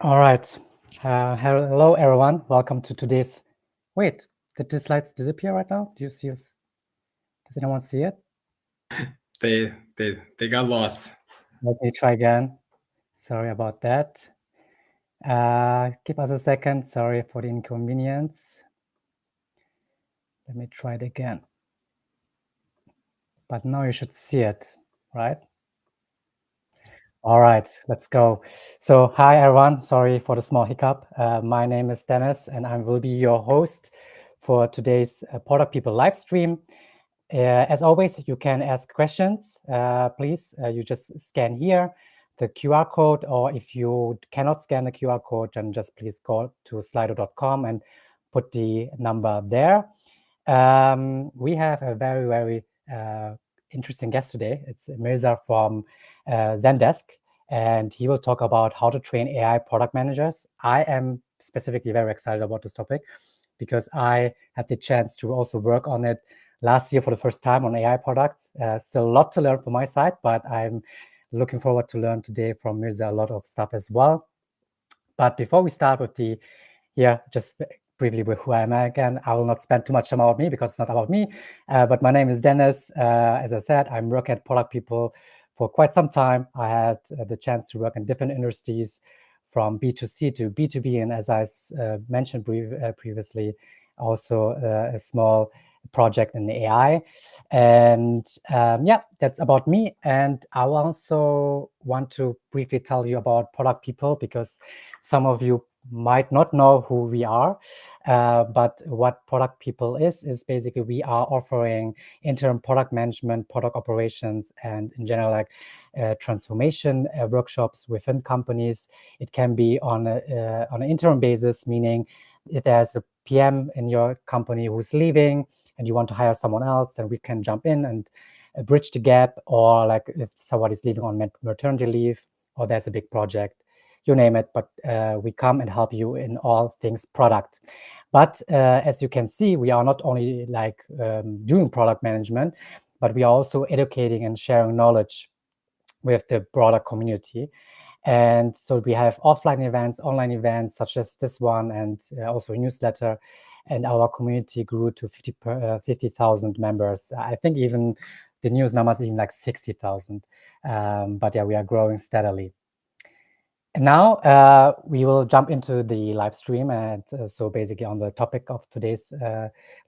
All right. Hello, everyone. Welcome to today's. Wait, did the slides disappear right now? Do you see us? Does anyone see it? They got lost. Let me try again. Sorry about that. Give us a second. Sorry for the inconvenience. Let me try it again. But now you should see it, right? All right, let's go. So, hi everyone. Sorry for the small hiccup. My name is Dennis, and I will be your host for today's Product People live stream. As always, you can ask questions. Please, you just scan here the QR code, or if you cannot scan the QR code, then just please go to slido.com and put the number there. We have a very interesting guest today. It's Mirza from Zendesk, and he will talk about how to train AI product managers. I am specifically very excited about this topic because I had the chance to also work on it last year for the first time on AI products. Still a lot to learn from my side, but I'm looking forward to learn today from Mirza a lot of stuff as well. But before we start with just briefly with who I am again, I will not spend too much time about me because it's not about me. But my name is Dennis. As I said, I'm working at Product People for quite some time. I had the chance to work in different industries from B2C to B2B. And as I mentioned previously, also a small project in AI. And that's about me. And I also want to briefly tell you about Product People because some of you might not know who we are, but what Product People is basically we are offering interim product management, product operations, and in general, like transformation workshops within companies. It can be on an interim basis, meaning if there's a PM in your company who's leaving and you want to hire someone else, then we can jump in and bridge the gap, or like if somebody's leaving on maternity leave, or there's a big project, you name it, but we come and help you in all things product. But as you can see, we are not only like doing product management, but we are also educating and sharing knowledge with the broader community. And so we have offline events, online events, such as this one, and also a newsletter. And our community grew to 50,000 members. I think even the news numbers even like 60,000. But yeah, we are growing steadily. And now we will jump into the live stream, and so basically on the topic of today's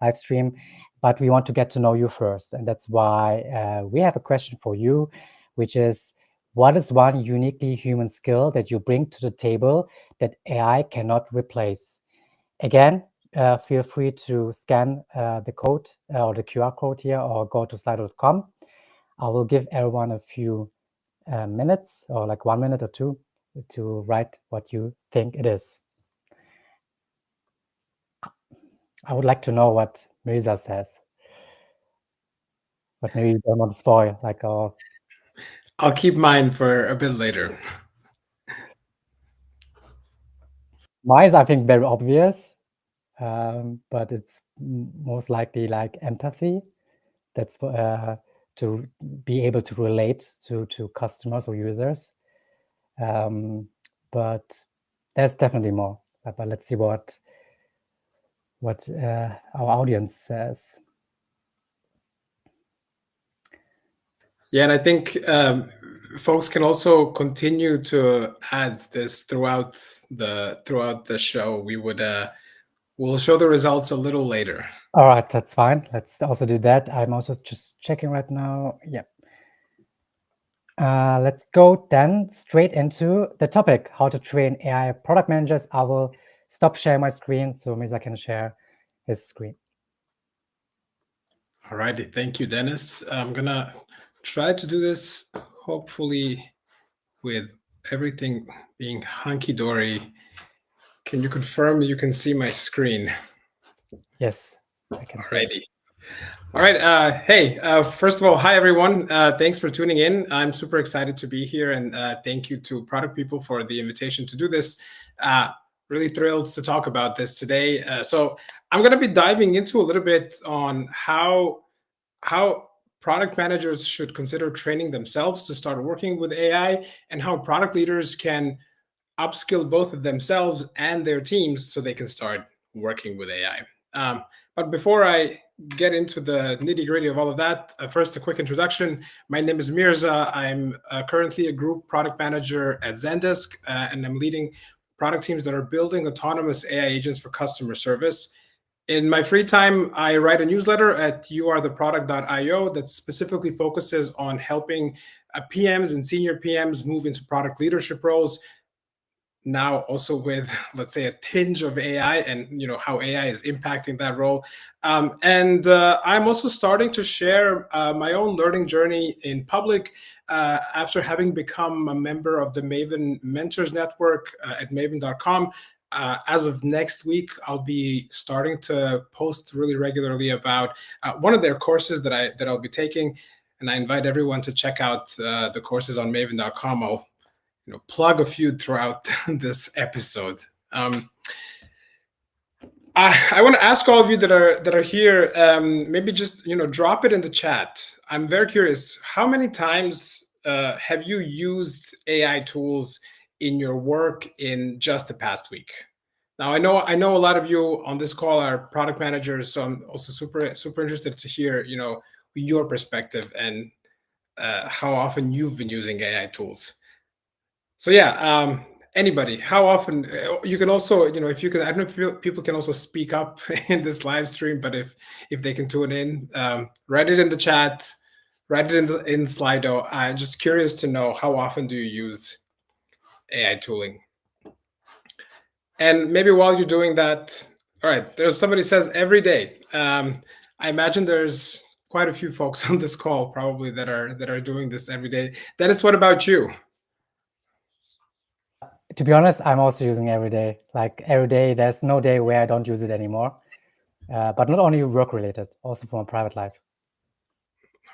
live stream. But we want to get to know you first, and that's why we have a question for you, which is, what is one uniquely human skill that you bring to the table that AI cannot replace? Again, feel free to scan the code or the QR code here, or go to slido.com. I will give everyone a few minutes, or like 1 minute or two, to write what you think it is. I would like to know what Mirza says, but maybe you don't want to spoil. Like, I'll keep mine for a bit later. mine is, I think, very obvious, but it's most likely like empathy. That's to be able to relate to customers or users. But there's definitely more. But let's see what our audience says. Yeah, and I think folks can also continue to add this throughout the show. We'll show the results a little later. All right, that's fine. Let's also do that. I'm also just checking right now. Yeah. Let's go then straight into the topic, how to train AI product managers. I will stop sharing my screen so Mirza can share his screen. All righty, thank you, Dennis. I'm gonna try to do this hopefully with everything being hunky-dory. Can you confirm you can see my screen? Yes, I can see it. All right. Hey, first of all, hi, everyone. Thanks for tuning in. I'm super excited to be here, and thank you to Product People for the invitation to do this. Really thrilled to talk about this today. So I'm going to be diving into a little bit on how product managers should consider training themselves to start working with AI, and how product leaders can upskill both of themselves and their teams so they can start working with AI. But before I get into the nitty-gritty of all of that, first a quick introduction. My name is Mirza. I'm currently a group product manager at Zendesk, and I'm leading product teams that are building autonomous AI agents for customer service. In my free time, I write a newsletter at youaretheproduct.io that specifically focuses on helping PMs and senior PMs move into product leadership roles. Now also with, let's say, a tinge of AI and how AI is impacting that role. And I'm also starting to share my own learning journey in public after having become a member of the Maven Mentors Network at maven.com. As of next week, I'll be starting to post really regularly about one of their courses that I'll be taking, and I invite everyone to check out the courses on maven.com. I'll plug a few throughout this episode. I want to ask all of you that are here, maybe just drop it in the chat. I'm very curious. How many times have you used AI tools in your work in just the past week? Now I know a lot of you on this call are product managers, so I'm also super interested to hear your perspective and how often you've been using AI tools. So yeah, anybody, how often? You can also, if you can, I don't know if people can also speak up in this live stream, but if they can tune in, write it in the chat, write it in Slido. I'm just curious to know, how often do you use AI tooling? And maybe while you're doing that, all right, there's somebody says every day. I imagine there's quite a few folks on this call probably that are doing this every day. Dennis, what about you? To be honest, I'm also using it every day. Like every day, there's no day where I don't use it anymore. But not only work related, also for my private life.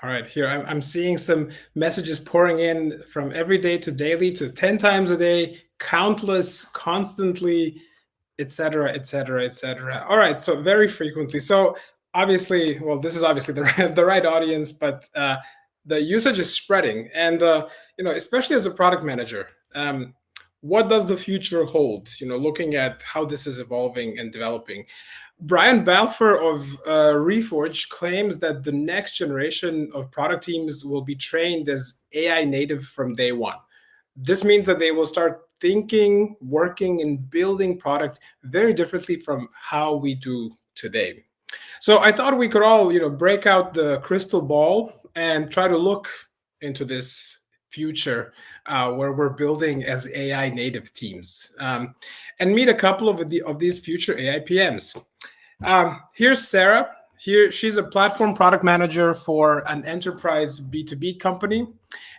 All right, here I'm seeing some messages pouring in from every day to daily to 10 times a day, countless, constantly, etc., etc., etc. All right, so very frequently. So obviously, well, this is obviously the right audience, but the usage is spreading, and especially as a product manager. What does the future hold? Looking at how this is evolving and developing. Brian Balfour of Reforge claims that the next generation of product teams will be trained as AI native from day one. This means that they will start thinking, working, and building product very differently from how we do today. So I thought we could all, break out the crystal ball and try to look into this future where we're building as AI native teams, and meet a couple of these future AI PMs. Here's Sarah. Here, she's a platform product manager for an enterprise B2B company,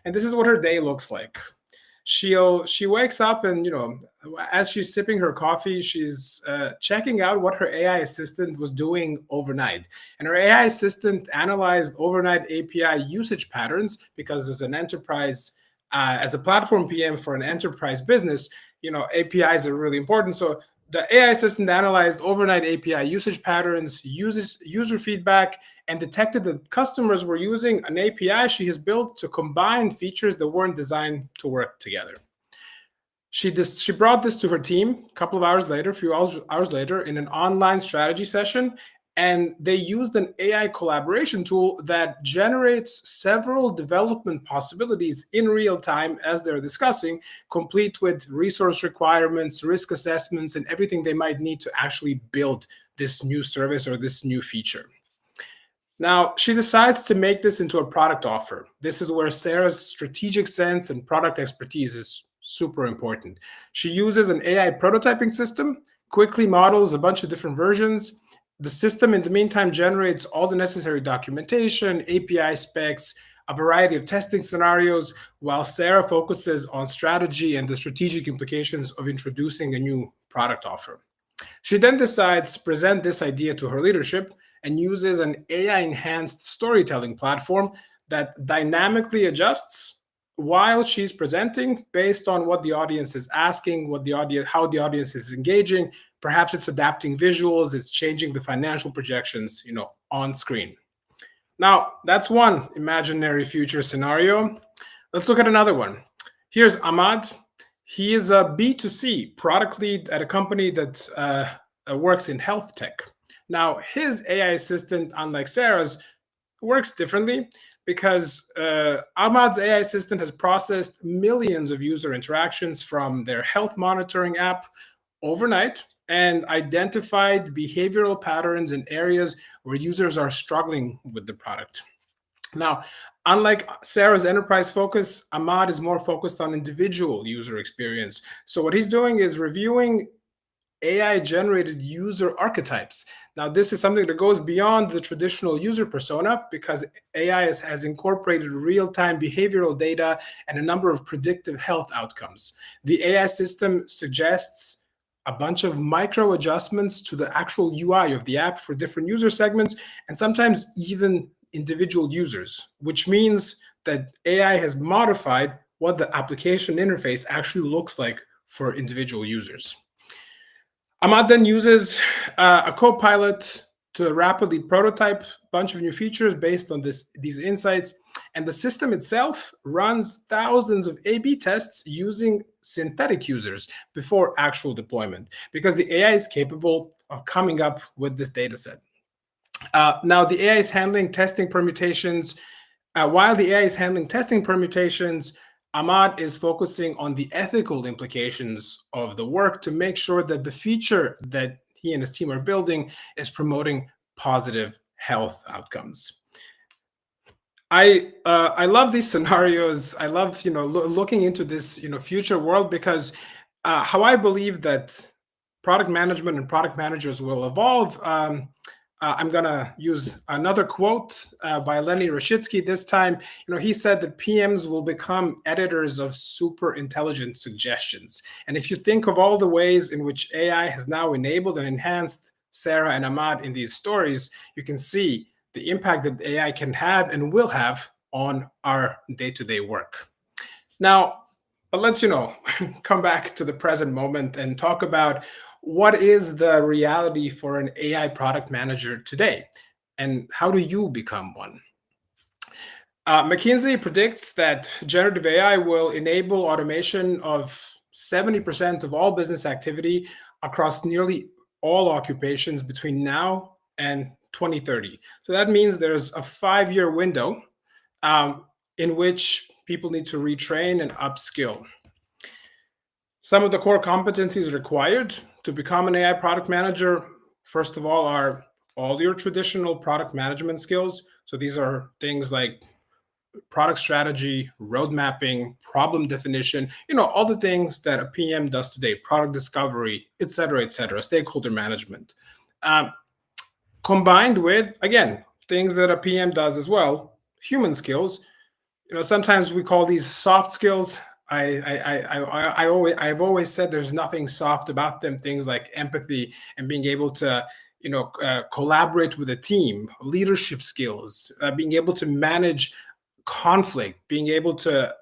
and this is what her day looks like. She wakes up and as she's sipping her coffee, she's checking out what her AI assistant was doing overnight. And her AI assistant analyzed overnight API usage patterns because as an enterprise, as a platform PM for an enterprise business, APIs are really important. So the AI assistant analyzed overnight API usage patterns, user feedback, and detected that customers were using an API she has built to combine features that weren't designed to work together. She brought this to her team a few hours later, in an online strategy session, and they used an AI collaboration tool that generates several development possibilities in real time as they're discussing, complete with resource requirements, risk assessments, and everything they might need to actually build this new service or this new feature. Now, she decides to make this into a product offer. This is where Sarah's strategic sense and product expertise is super important. She uses an AI prototyping system, quickly models a bunch of different versions. The system, in the meantime, generates all the necessary documentation, API specs, a variety of testing scenarios, while Sarah focuses on strategy and the strategic implications of introducing a new product offer. She then decides to present this idea to her leadership and uses an AI-enhanced storytelling platform that dynamically adjusts while she's presenting based on what the audience is asking, how the audience is engaging. Perhaps it's adapting visuals, it's changing the financial projections, on screen. Now, that's one imaginary future scenario. Let's look at another one. Here's Ahmad. He is a B2C product lead at a company that works in health tech. Now, his AI assistant, unlike Sarah's, works differently because Ahmad's AI assistant has processed millions of user interactions from their health monitoring app overnight and identified behavioral patterns in areas where users are struggling with the product. Now, unlike Sarah's enterprise focus, Ahmad is more focused on individual user experience. So what he's doing is reviewing AI-generated user archetypes. Now, this is something that goes beyond the traditional user persona because AI has incorporated real-time behavioral data and a number of predictive health outcomes. The AI system suggests a bunch of micro adjustments to the actual UI of the app for different user segments, and sometimes even individual users, which means that AI has modified what the application interface actually looks like for individual users. Ahmad then uses a co-pilot to rapidly prototype a bunch of new features based on these insights. And the system itself runs thousands of A/B tests using synthetic users before actual deployment, because the AI is capable of coming up with this data set. Now, the AI is handling testing permutations. While the AI is handling testing permutations, Ahmad is focusing on the ethical implications of the work to make sure that the feature that he and his team are building is promoting positive health outcomes. I love these scenarios. I love looking into this future world, because how I believe that product management and product managers will evolve. I'm going to use another quote by Lenny Rashitsky this time. He said that PMs will become editors of super intelligent suggestions. And if you think of all the ways in which AI has now enabled and enhanced Sarah and Ahmad in these stories, you can see the impact that AI can have and will have on our day-to-day work. Now, but let's come back to the present moment and talk about what is the reality for an AI product manager today, and how do you become one? McKinsey predicts that generative AI will enable automation of 70% of all business activity across nearly all occupations between now and 2030. So that means there's a 5-year window in which people need to retrain and upskill. Some of the core competencies required to become an AI product manager, first of all, are all your traditional product management skills. So these are things like product strategy, road mapping, problem definition, all the things that a PM does today, product discovery, et cetera, stakeholder management. Combined with, again, things that a PM does as well, human skills. Sometimes we call these soft skills. I've always said there's nothing soft about them. Things like empathy and being able to collaborate with a team, leadership skills, being able to manage conflict, being able to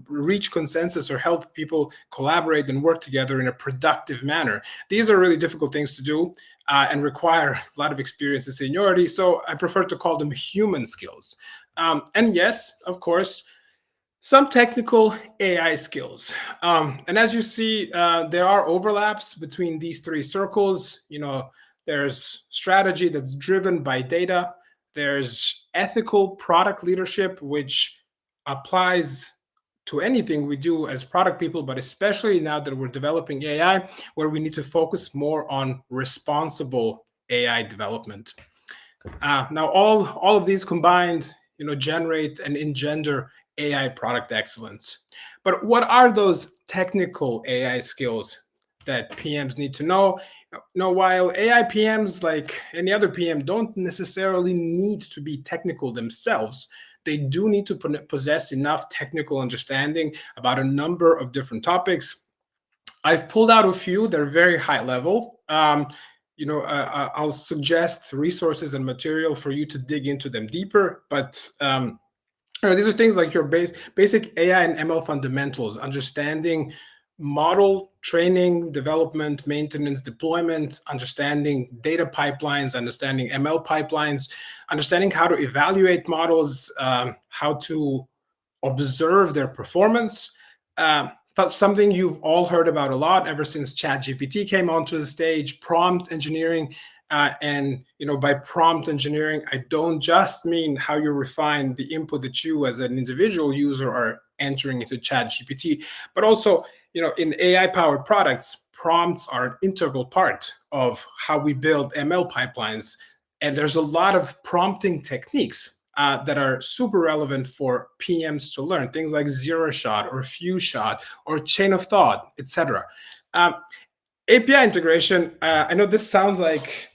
reach consensus or help people collaborate and work together in a productive manner. These are really difficult things to do and require a lot of experience and seniority. So I prefer to call them human skills. And yes, of course, some technical AI skills. And as you see, there are overlaps between these 3 circles. There's strategy that's driven by data. There's ethical product leadership, which applies to anything we do as product people, but especially now that we're developing AI, where we need to focus more on responsible AI development. Now, all of these combined, generate and engender AI product excellence. But what are those technical AI skills that PMs need to know? While AI PMs, like any other PM, don't necessarily need to be technical themselves, they do need to possess enough technical understanding about a number of different topics. I've pulled out a few. They're very high level. I'll suggest resources and material for you to dig into them deeper. But these are things like your basic AI and ML fundamentals, understanding model training, development, maintenance, deployment, understanding data pipelines, understanding ML pipelines, understanding how to evaluate models, how to observe their performance. something you've all heard about a lot ever since ChatGPT came onto the stage, prompt engineering. And by prompt engineering, I don't just mean how you refine the input that you as an individual user are entering into ChatGPT, but also in AI-powered products, prompts are an integral part of how we build ML pipelines. And there's a lot of prompting techniques that are super relevant for PMs to learn, things like zero shot or few shot or chain of thought, etc. API integration, I know this sounds like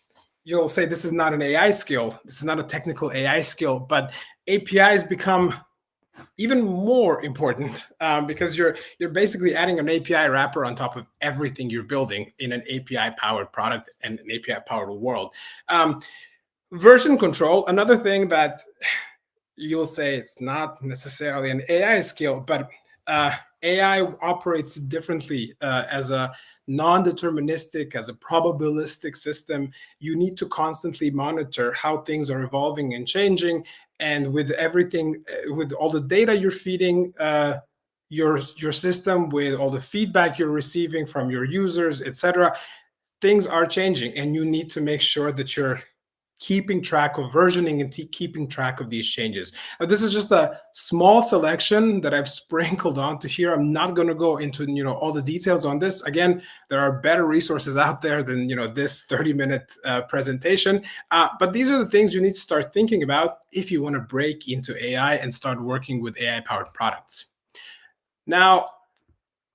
you'll say this is not an AI skill, this is not a technical AI skill, but APIs become even more important because you're basically adding an API wrapper on top of everything you're building in an API powered product and an API powered world. Version control, another thing that you'll say it's not necessarily an AI skill, but AI operates differently as a non-deterministic, as a probabilistic system. You need to constantly monitor how things are evolving and changing. And with everything, with all the data you're feeding your system, with all the feedback you're receiving from your users, etc., things are changing, and you need to make sure that you're keeping track of versioning and keeping track of these changes. Now, this is just a small selection that I've sprinkled onto here. I'm not going to go into all the details on this. Again, there are better resources out there than this 30-minute presentation. But these are the things you need to start thinking about if you want to break into AI and start working with AI-powered products. Now,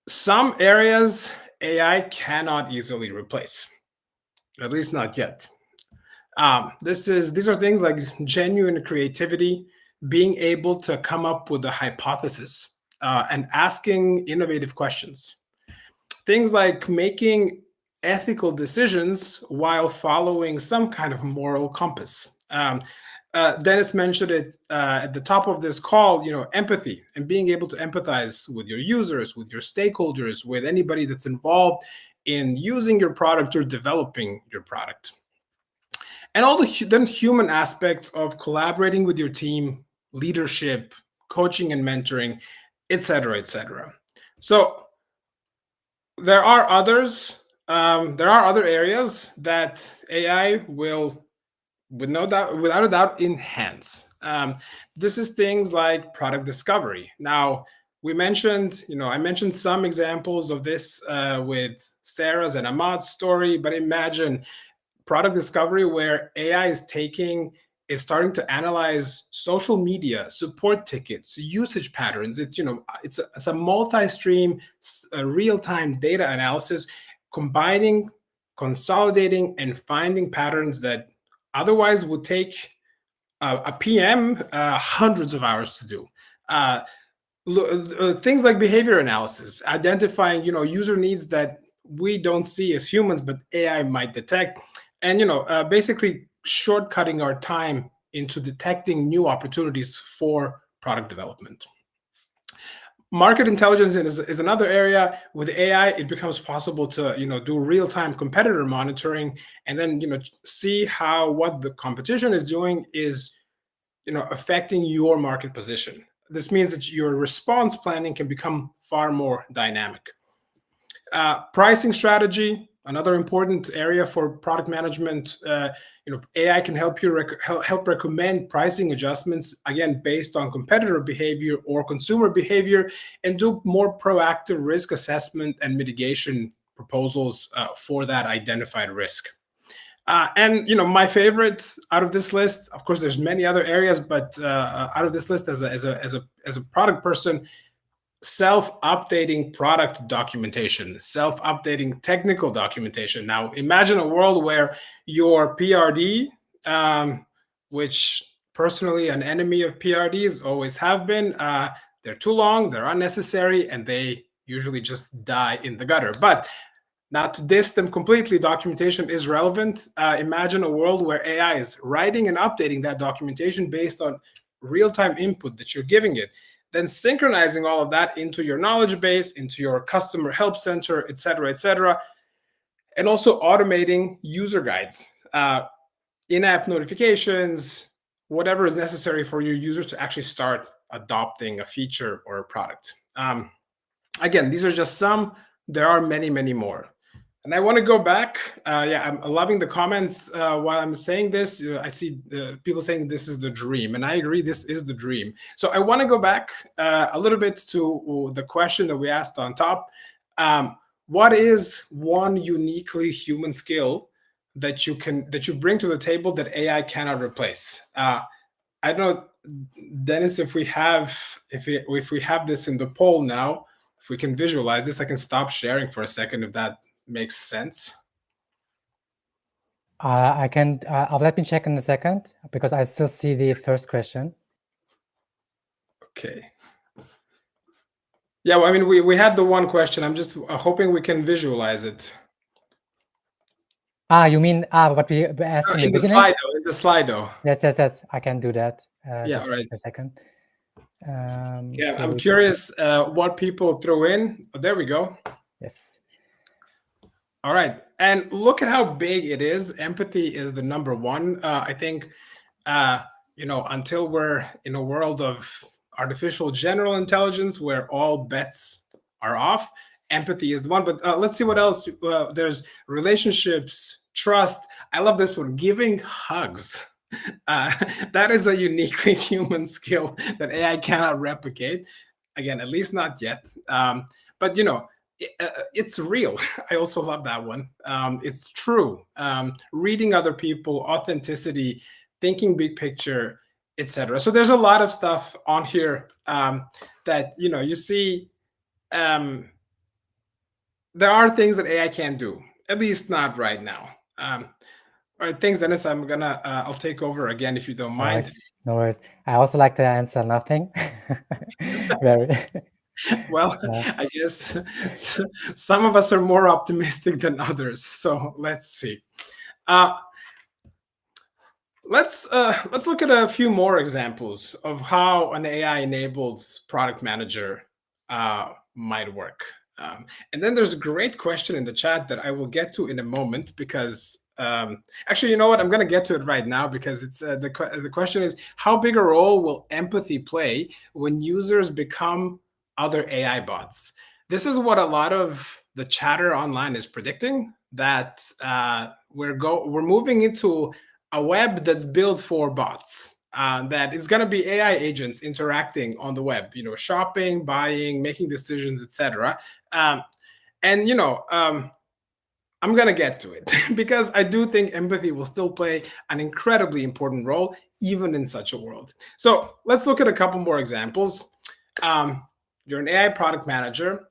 some areas AI cannot easily replace, at least not yet. These are things like genuine creativity, being able to come up with a hypothesis, and asking innovative questions. Things like making ethical decisions while following some kind of moral compass. Dennis mentioned it at the top of this call, empathy and being able to empathize with your users, with your stakeholders, with anybody that's involved in using your product or developing your product. And all the then human aspects of collaborating with your team, leadership, coaching and mentoring, etc., etc. So there are others. There are other areas that AI will, without a doubt, enhance. This is things like product discovery. Now, we mentioned, I mentioned some examples of this with Sarah's and Ahmad's story, but imagine product discovery where AI is starting to analyze social media, support tickets, usage patterns. It's a multi-stream, real-time data analysis, combining, consolidating, and finding patterns that otherwise would take a PM hundreds of hours to do. Things like behavior analysis, identifying user needs that we don't see as humans, but AI might detect, and basically shortcutting our time into detecting new opportunities for product development. Market intelligence is another area. With AI, it becomes possible to do real-time competitor monitoring, and then see how what the competition is doing is affecting your market position. This means that your response planning can become far more dynamic. Pricing strategy, another important area for product management. AI can help you help recommend pricing adjustments, again, based on competitor behavior or consumer behavior, and do more proactive risk assessment and mitigation proposals for that identified risk. And my favorite out of this list, of course, there's many other areas, but out of this list, as a product person, self-updating product documentation, self-updating technical documentation. Now, imagine a world where your PRD, which personally an enemy of PRDs always have been, they're too long, they're unnecessary, and they usually just die in the gutter. But not to diss them completely, documentation is relevant. Imagine a world where AI is writing and updating that documentation based on real-time input that you're giving it, then synchronizing all of that into your knowledge base, into your customer help center, et cetera, and also automating user guides, in-app notifications, whatever is necessary for your users to actually start adopting a feature or a product. Again, these are just some. There are many, many more. And I want to go back. I'm loving the comments while I'm saying this. I see people saying this is the dream, and I agree, this is the dream. So I want to go back a little bit to the question that we asked on top. What is one uniquely human skill that you bring to the table that AI cannot replace? I don't know, Dennis, if we have this in the poll now, if we can visualize this, I can stop sharing for a second if that makes sense. I can, let me check in a second because I still see the first question. Okay. Yeah, well, I mean, we had the one question. I'm just hoping we can visualize it. You mean what we asked in the beginning? In the Slido. Yes. I can do that. Just right. A second. I'm curious what people throw in. Oh, there we go. Yes. All right. And look at how big it is. Empathy is the number one. I think, until we're in a world of artificial general intelligence where all bets are off, empathy is the one. But let's see what else. There's relationships, trust. I love this one, giving hugs. That is a uniquely human skill that AI cannot replicate. Again, at least not yet. But it's real. I also love that one. It's true. Reading other people, authenticity, thinking big picture, etc. So there's a lot of stuff on here that you see. There are things that AI can't do, at least not right now. All right, thanks, Dennis. I'll take over again if you don't mind. Right. No worries. I also like to answer nothing. Very. Well, I guess some of us are more optimistic than others. So let's see. Let's look at a few more examples of how an AI-enabled product manager might work. And then there's a great question in the chat that I will get to in a moment because actually, you know what? I'm going to get to it right now because it's the question is, how big a role will empathy play when users become other AI bots? This is what a lot of the chatter online is predicting, that we're moving into a web that's built for bots. That is going to be AI agents interacting on the web, shopping, buying, making decisions, etc. I'm going to get to it because I do think empathy will still play an incredibly important role, even in such a world. So let's look at a couple more examples. You're an AI product manager.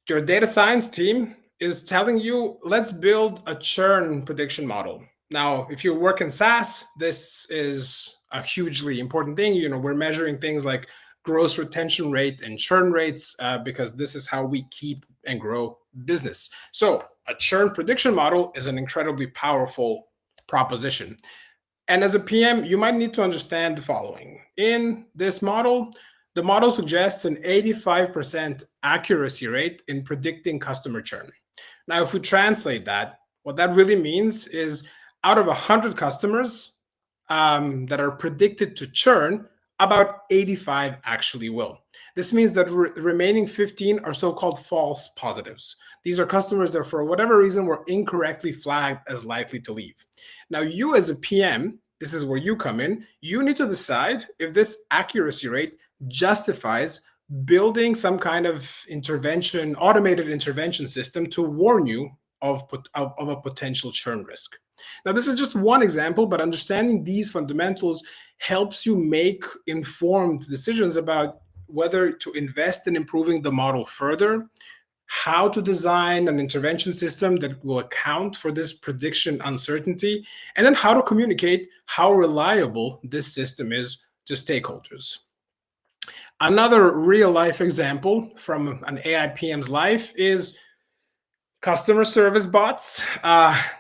Your data science team is telling you, let's build a churn prediction model. Now, if you work in SaaS, this is a hugely important thing. We're measuring things like gross retention rate and churn rates because this is how we keep and grow business. So a churn prediction model is an incredibly powerful proposition. And as a PM, you might need to understand the following. In this model, the model suggests an 85% accuracy rate in predicting customer churn. Now, if we translate that, what that really means is out of 100 customers that are predicted to churn, about 85 actually will. This means that remaining 15 are so-called false positives. These are customers that for whatever reason were incorrectly flagged as likely to leave. Now, you as a PM, this is where you come in, you need to decide if this accuracy rate justifies building some kind of intervention, automated intervention system to warn you of a potential churn risk. Now, this is just one example, but understanding these fundamentals helps you make informed decisions about whether to invest in improving the model further, how to design an intervention system that will account for this prediction uncertainty, and then how to communicate how reliable this system is to stakeholders. Another real-life example from an AI PM's life is customer service bots.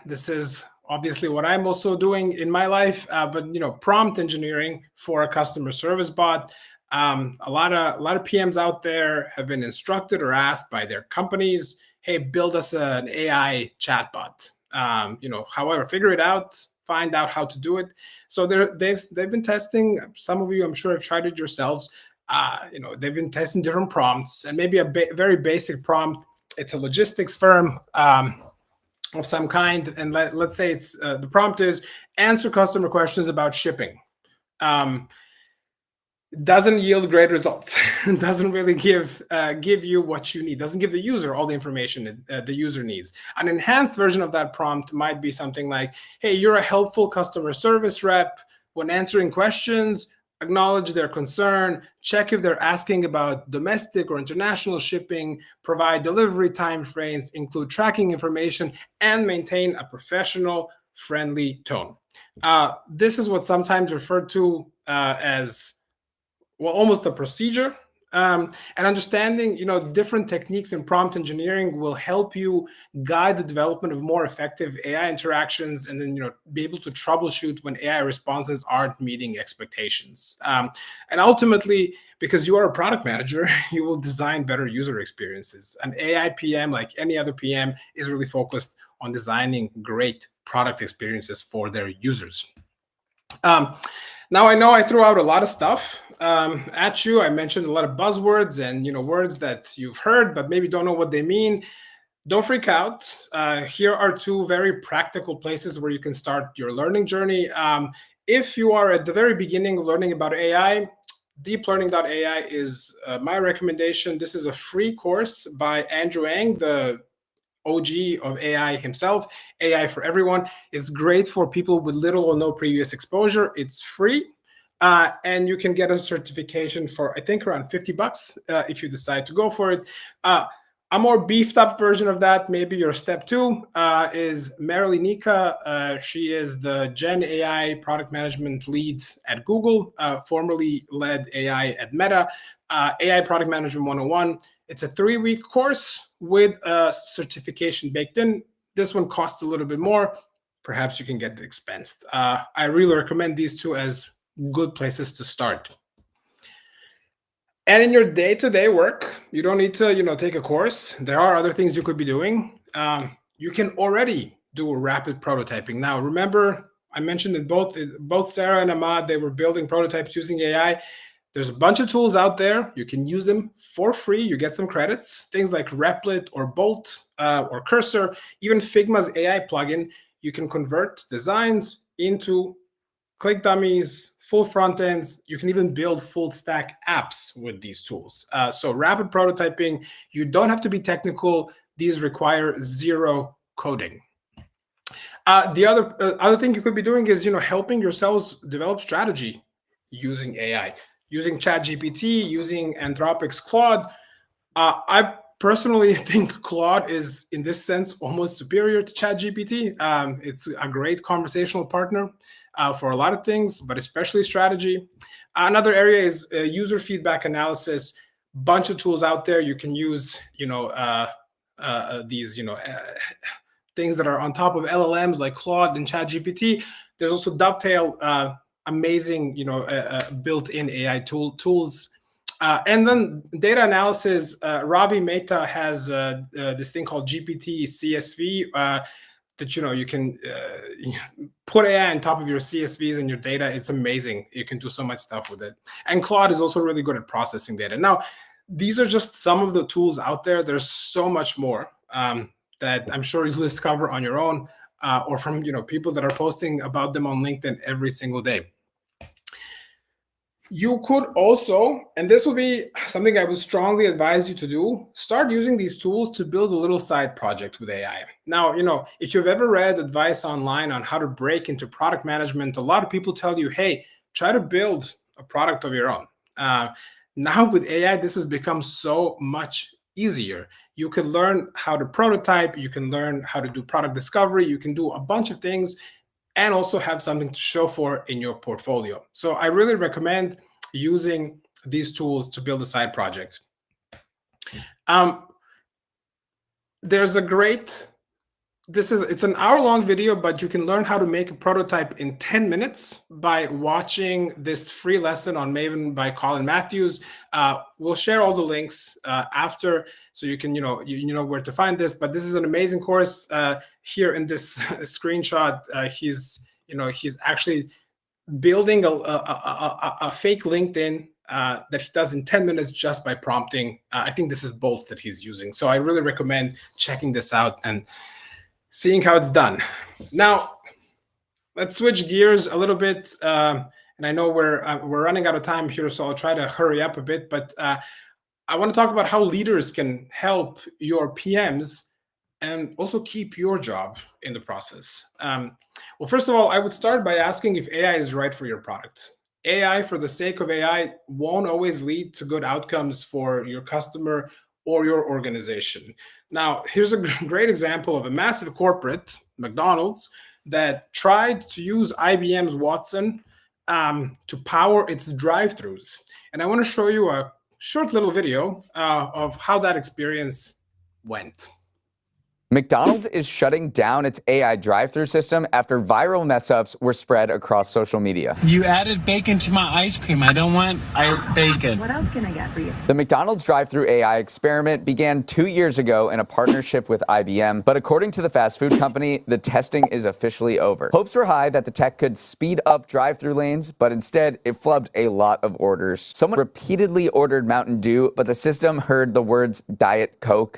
This is obviously what I'm also doing in my life, but prompt engineering for a customer service bot. A lot of PMs out there have been instructed or asked by their companies, hey, build us an AI chatbot. However, figure it out, find out how to do it. So they've been testing. Some of you, I'm sure, have tried it yourselves. They've been testing different prompts, and maybe a very basic prompt. It's a logistics firm of some kind, and let's say it's the prompt is answer customer questions about shipping. Doesn't yield great results. Doesn't really give you what you need. Doesn't give the user all the information the user needs. An enhanced version of that prompt might be something like, hey, you're a helpful customer service rep. When answering questions, acknowledge their concern, check if they're asking about domestic or international shipping, provide delivery timeframes, include tracking information, and maintain a professional, friendly tone. This is what's sometimes referred to as, well, almost a procedure. And understanding, different techniques in prompt engineering will help you guide the development of more effective AI interactions, and then, be able to troubleshoot when AI responses aren't meeting expectations. And ultimately, because you are a product manager, you will design better user experiences. An AI PM, like any other PM, is really focused on designing great product experiences for their users. Now, I know I threw out a lot of stuff at you. I mentioned a lot of buzzwords and words that you've heard, but maybe don't know what they mean. Don't freak out. Here are two very practical places where you can start your learning journey. If you are at the very beginning of learning about AI, deeplearning.ai is my recommendation. This is a free course by Andrew Ng, the OG of AI himself. AI for everyone is great for people with little or no previous exposure. It's free, and you can get a certification for, I think, around $50 if you decide to go for it. A more beefed up version of that, maybe your step 2, is Marilee Nika. She is the Gen AI product management lead at Google, formerly led AI at Meta. AI Product Management 101. It's a 3-week course with a certification baked in. This one costs a little bit more. Perhaps you can get it expensed. I really recommend these two as good places to start. And in your day-to-day work, you don't need to, take a course. There are other things you could be doing. You can already do rapid prototyping. Now, remember, I mentioned that both Sarah and Ahmad, they were building prototypes using AI. There's a bunch of tools out there. You can use them for free. You get some credits. Things like Replit or Bolt or Cursor, even Figma's AI plugin. You can convert designs into click dummies, full front ends. You can even build full stack apps with these tools. So rapid prototyping, you don't have to be technical. These require zero coding. The other thing you could be doing is, helping yourselves develop strategy using AI. Using ChatGPT, using Anthropic's Claude. I personally think Claude is, in this sense, almost superior to ChatGPT. It's a great conversational partner for a lot of things, but especially strategy. Another area is user feedback analysis. Bunch of tools out there. You can use, these, things that are on top of LLMs like Claude and ChatGPT. There's also Dovetail. Amazing, built-in AI tools. And then data analysis. Ravi Mehta has this thing called GPT CSV that, you can put AI on top of your CSVs and your data. It's amazing. You can do so much stuff with it. And Claude is also really good at processing data. Now, these are just some of the tools out there. There's so much more that I'm sure you'll discover on your own or from, people that are posting about them on LinkedIn every single day. You could also, and this would be something I would strongly advise you to do, start using these tools to build a little side project with AI. Now, if you've ever read advice online on how to break into product management, a lot of people tell you, hey, try to build a product of your own. Now with AI, this has become so much easier. You can learn how to prototype, you can learn how to do product discovery, you can do a bunch of things, and also have something to show for in your portfolio. So I really recommend using these tools to build a side project. There's a great, it's an hour-long video, but you can learn how to make a prototype in 10 minutes by watching this free lesson on Maven by Colin Matthews. We'll share all the links after, so you can, you know where to find this. But this is an amazing course. Here in this screenshot, he's actually building a fake LinkedIn that he does in 10 minutes just by prompting. I think this is Bolt that he's using. So I really recommend checking this out and seeing how it's done. Now, let's switch gears a little bit. And I know we're running out of time here, so I'll try to hurry up a bit. But I want to talk about how leaders can help your PMs and also keep your job in the process. Well, first of all, I would start by asking if AI is right for your product. AI for the sake of AI won't always lead to good outcomes for your customer or your organization. Now, here's a great example of a massive corporate, McDonald's, that tried to use IBM's Watson to power its drive-thrus. And I want to show you a short little video of how that experience went. McDonald's is shutting down its AI drive-thru system after viral mess-ups were spread across social media. You added bacon to my ice cream. I don't want bacon. What else can I get for you? The McDonald's drive-thru AI experiment began 2 years ago in a partnership with IBM, but according to the fast food company, the testing is officially over. Hopes were high that the tech could speed up drive-thru lanes, but instead it flubbed a lot of orders. Someone repeatedly ordered Mountain Dew, but the system heard the words Diet Coke.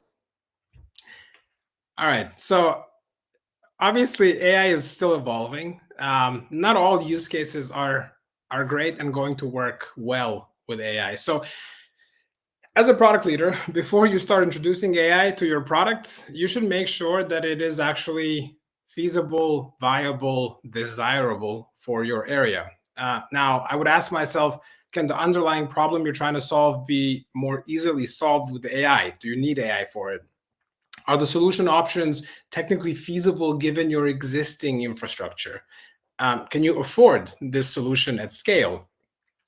All right, so obviously AI is still evolving. Not all use cases are great and going to work well with AI. So as a product leader, before you start introducing AI to your products, you should make sure that it is actually feasible, viable, desirable for your area. Now, I would ask myself, can the underlying problem you're trying to solve be more easily solved with AI? Do you need AI for it? Are the solution options technically feasible given your existing infrastructure? Can you afford this solution at scale?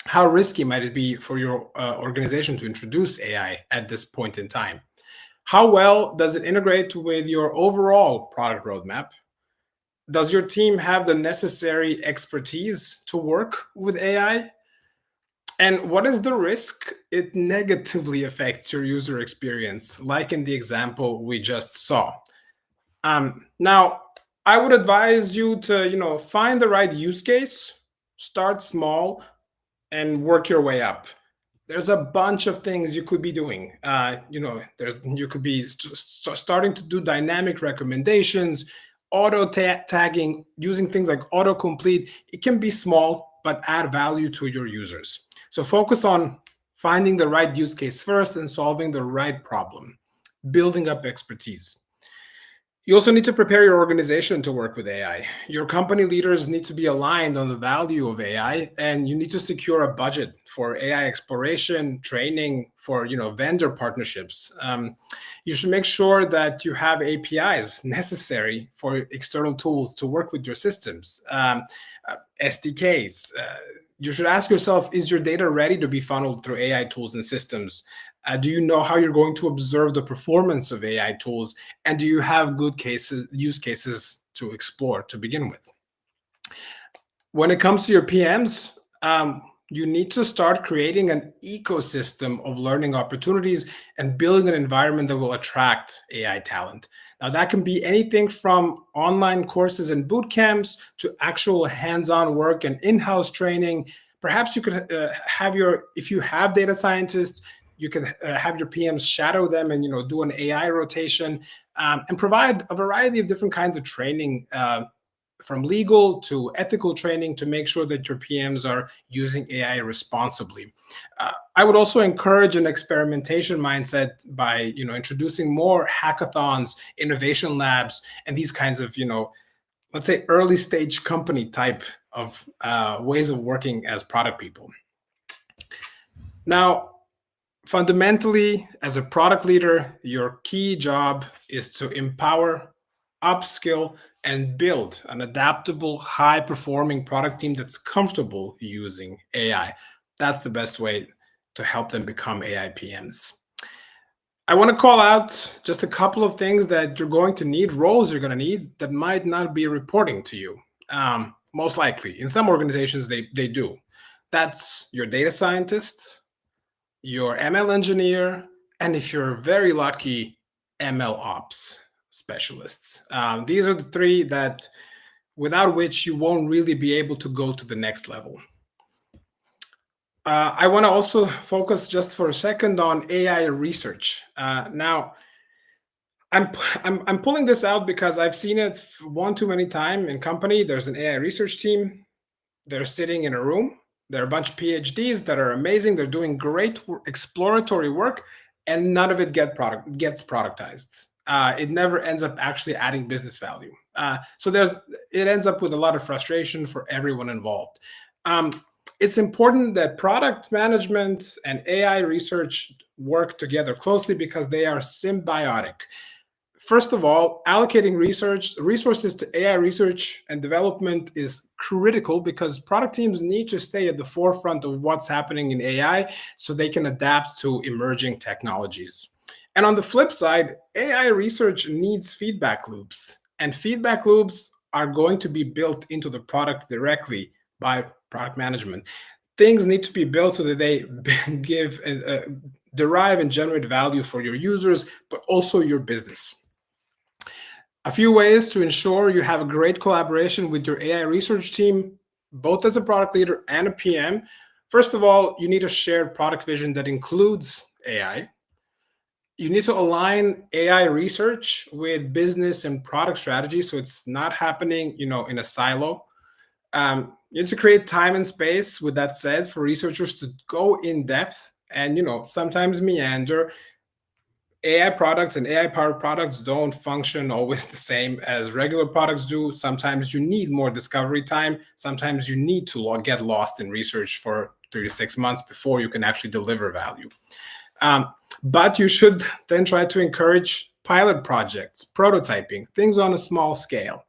How risky might it be for your organization to introduce AI at this point in time? How well does it integrate with your overall product roadmap? Does your team have the necessary expertise to work with AI? And what is the risk it negatively affects your user experience, like in the example we just saw? Now, I would advise you to, find the right use case, start small, and work your way up. There's a bunch of things you could be doing. You could be starting to do dynamic recommendations, auto tagging, using things like autocomplete. It can be small, but add value to your users. So focus on finding the right use case first and solving the right problem, building up expertise. You also need to prepare your organization to work with AI. Your company leaders need to be aligned on the value of AI, and you need to secure a budget for AI exploration, training, for vendor partnerships. You should make sure that you have APIs necessary for external tools to work with your systems, SDKs. You should ask yourself, is your data ready to be funneled through AI tools and systems? Do you know how you're going to observe the performance of AI tools? And do you have good use cases to explore to begin with? When it comes to your PMs, you need to start creating an ecosystem of learning opportunities and building an environment that will attract AI talent. Now, that can be anything from online courses and boot camps to actual hands-on work and in-house training. Perhaps you could if you have data scientists, you can have your PMs shadow them and do an AI rotation and provide a variety of different kinds of training, from legal to ethical training, to make sure that your PMs are using AI responsibly. I would also encourage an experimentation mindset by introducing more hackathons, innovation labs, and these kinds of let's say early stage company type of ways of working as product people. Now, fundamentally, as a product leader, your key job is to empower, upskill, and build an adaptable, high-performing product team that's comfortable using AI. That's the best way to help them become AI PMs. I want to call out just a couple of things that you're going to need, roles you're going to need that might not be reporting to you. Most likely, in some organizations, they do. That's your data scientist, your ML engineer, and if you're very lucky, ML ops specialists. These are the three that without which you won't really be able to go to the next level. I want to also focus just for a second on AI research. Now, I'm pulling this out because I've seen it one too many times in company. There's an AI research team. They're sitting in a room. There are a bunch of PhDs that are amazing. They're doing great exploratory work, and none of it gets productized. It never ends up actually adding business value. So it ends up with a lot of frustration for everyone involved. It's important that product management and AI research work together closely because they are symbiotic. First of all, allocating resources to AI research and development is critical because product teams need to stay at the forefront of what's happening in AI so they can adapt to emerging technologies. And on the flip side, AI research needs feedback loops, and feedback loops are going to be built into the product directly by product management. Things need to be built so that they derive and generate value for your users, but also your business. A few ways to ensure you have a great collaboration with your AI research team, both as a product leader and a PM. First of all, you need a shared product vision that includes AI. You need to align AI research with business and product strategy so it's not happening, in a silo. You need to create time and space, with that said, for researchers to go in depth and, sometimes meander. AI products and AI-powered products don't function always the same as regular products do. Sometimes you need more discovery time. Sometimes you need to get lost in research for 3 to 6 months before you can actually deliver value. But you should then try to encourage pilot projects, prototyping, things on a small scale,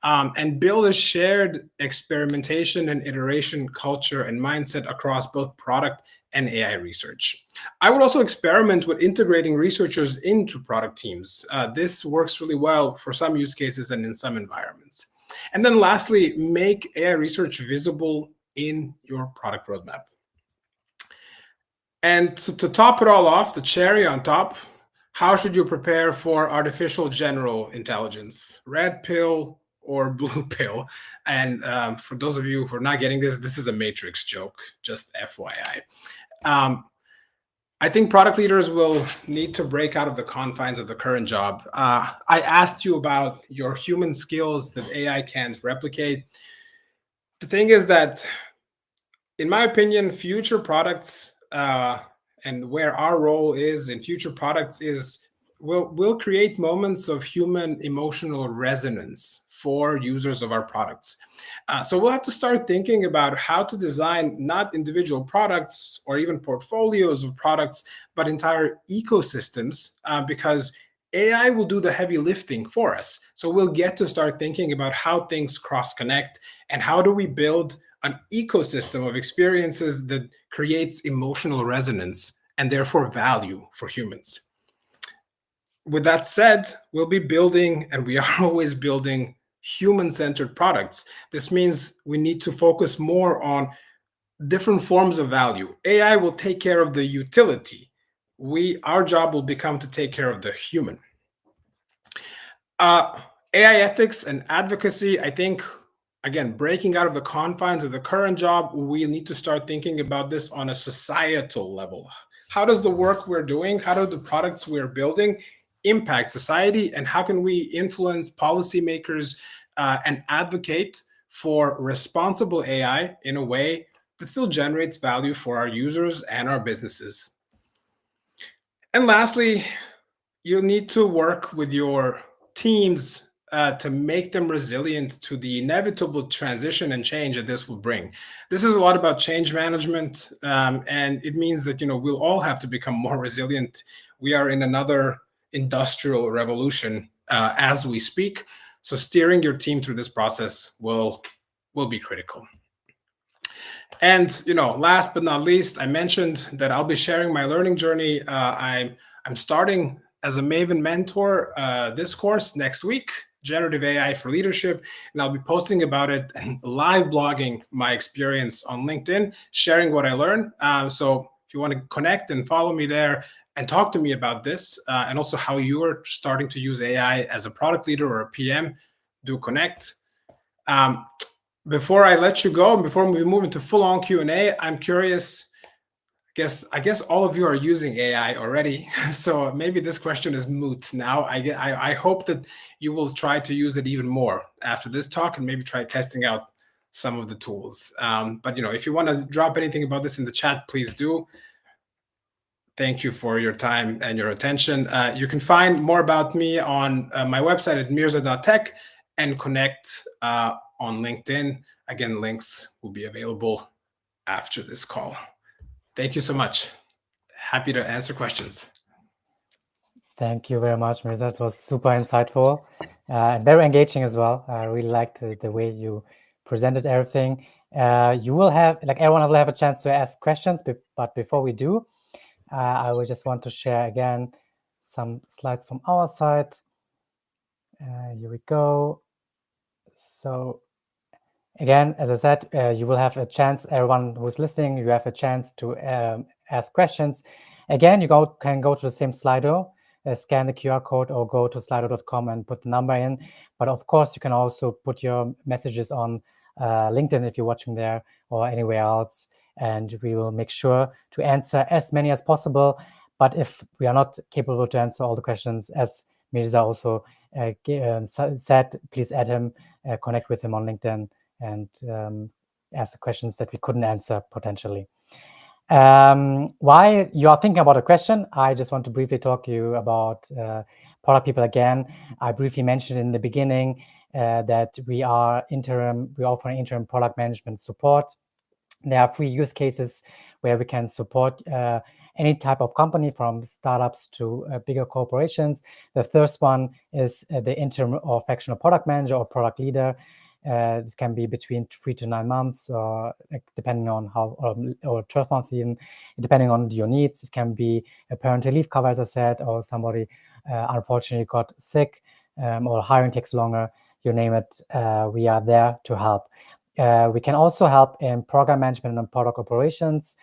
and build a shared experimentation and iteration culture and mindset across both product and AI research. I would also experiment with integrating researchers into product teams. This works really well for some use cases and in some environments. And then lastly, make AI research visible in your product roadmap. And to top it all off, the cherry on top, how should you prepare for artificial general intelligence? Red pill or blue pill? And for those of you who are not getting this, this is a Matrix joke, just FYI. I think product leaders will need to break out of the confines of the current job. I asked you about your human skills that AI can't replicate. The thing is that, in my opinion, future products and where our role is in future products is we'll create moments of human emotional resonance for users of our products. So we'll have to start thinking about how to design not individual products or even portfolios of products, but entire ecosystems, because AI will do the heavy lifting for us. So we'll get to start thinking about how things cross-connect and how do we build an ecosystem of experiences that creates emotional resonance and therefore value for humans. With that said, we'll be building, and we are always building, human-centered products. This means we need to focus more on different forms of value. AI will take care of the utility. Our job will become to take care of the human. AI ethics and advocacy, I think, again, breaking out of the confines of the current job, we need to start thinking about this on a societal level. How does the work we're doing, how do the products we're building impact society, and how can we influence policymakers and advocate for responsible AI in a way that still generates value for our users and our businesses? And lastly, you'll need to work with your teams to make them resilient to the inevitable transition and change that this will bring. This is a lot about change management, and it means that we'll all have to become more resilient. We are in another industrial revolution as we speak, so steering your team through this process will be critical. And last but not least, I mentioned that I'll be sharing my learning journey. I'm starting as a Maven mentor this course next week, Generative AI for Leadership, and I'll be posting about it and live blogging my experience on LinkedIn, sharing what I learned. So if you want to connect and follow me there and talk to me about this, and also how you are starting to use AI as a product leader or a PM, do connect. Before I let you go, and before we move into full-on Q&A, I'm curious, I guess all of you are using AI already, so maybe this question is moot now. I hope that you will try to use it even more after this talk, and maybe try testing out some of the tools. But if you want to drop anything about this in the chat, please do. Thank you for your time and your attention. You can find more about me on my website at mirza.tech and connect on LinkedIn. Again, links will be available after this call. Thank you so much. Happy to answer questions. Thank you very much, Mirza. It was super insightful and very engaging as well. I really liked the way you presented everything. You will have, like everyone will have a chance to ask questions, but before we do, I would just want to share again some slides from our side. Here we go. So again, as I said, you will have a chance, everyone who's listening, you have a chance to ask questions. Again, you can go to the same Slido, scan the QR code, or go to slido.com and put the number in. But of course, you can also put your messages on LinkedIn if you're watching there, or anywhere else, and we will make sure to answer as many as possible. But if we are not capable to answer all the questions, as Mirza also said, please add him, connect with him on LinkedIn, and ask the questions that we couldn't answer potentially. While you are thinking about a question, I just want to briefly talk to you about product people again. I briefly mentioned in the beginning that we offer interim product management support. There are 3 use cases where we can support any type of company, from startups to bigger corporations. The first one is the interim or fractional product manager or product leader. This can be between 3 to 9 months, or depending on how, or 12 months even, depending on your needs. It can be a parental leave cover, as I said, or somebody unfortunately got sick, or hiring takes longer. You name it, we are there to help. We can also help in program management and product operations,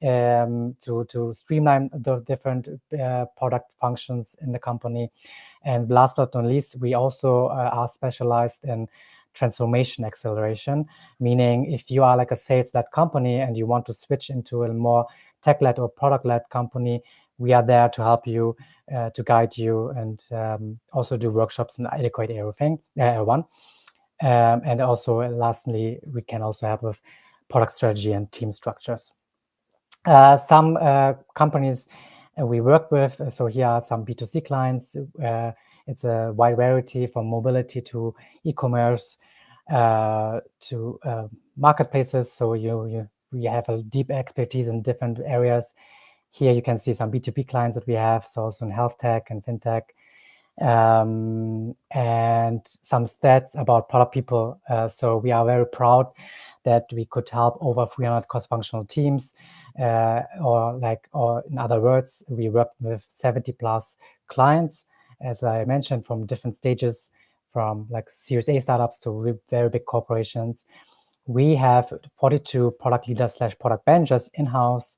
to streamline the different product functions in the company. And last but not least, we also are specialized in transformation acceleration, meaning if you are like a sales-led company and you want to switch into a more tech-led or product-led company, we are there to help you, to guide you, and also do workshops and educate everyone. And also, lastly, we can also help with product strategy and team structures. Some companies we work with, so here are some B2C clients. It's a wide variety, from mobility to e-commerce to marketplaces. So we have a deep expertise in different areas. Here you can see some B2B clients that we have, so also in health tech and fintech. And some stats about product people. So we are very proud that we could help over 300 cross-functional teams, or in other words, we work with 70 plus clients, as I mentioned, from different stages, from like Series A startups to very big corporations. We have 42 product leaders / product managers in-house,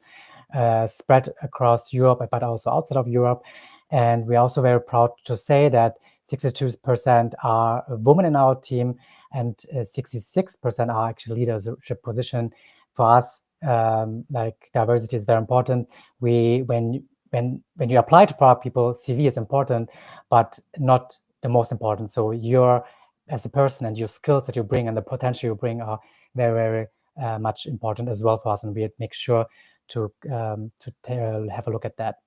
spread across Europe, but also outside of Europe. And we're also very proud to say that 62% are women in our team, and 66% are actually leadership position. For us, like diversity is very important. When you apply to product people, CV is important, but not the most important. So you're, as a person, and your skills that you bring and the potential you bring are very, very much important as well for us, and we make sure to have a look at that.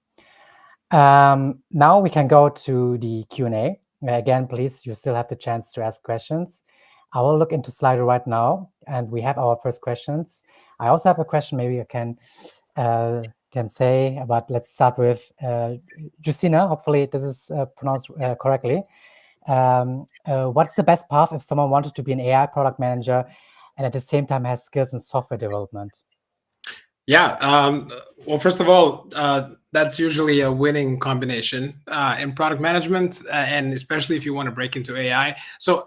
Now we can go to the Q&A. Again, please, you still have the chance to ask questions. I will look into Slido right now, and we have our first questions. I also have a question maybe I can say, but let's start with Justina. Hopefully this is pronounced correctly. What's the best path if someone wanted to be an AI product manager and at the same time has skills in software development? Yeah, well, first of all, that's usually a winning combination in product management, and especially if you want to break into AI. So,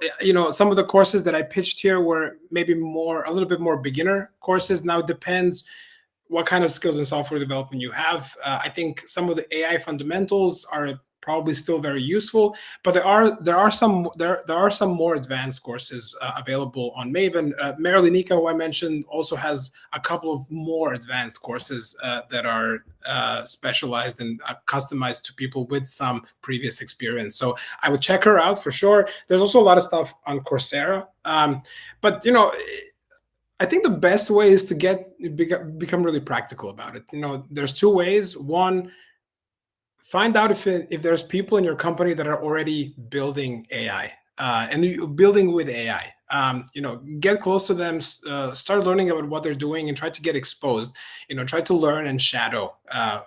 some of the courses that I pitched here were maybe a little bit more beginner courses. Now it depends what kind of skills in software development you have. I think some of the AI fundamentals are probably still very useful, but there are some more advanced courses available on Maven. Marilenika, who I mentioned, also has a couple of more advanced courses that are specialized and customized to people with some previous experience. So I would check her out for sure. There's also a lot of stuff on Coursera, but I think the best way is to become really practical about it. There's two ways. One, find out if there's people in your company that are already building AI and building with AI. Get close to them, start learning about what they're doing, and try to get exposed. Try to learn and shadow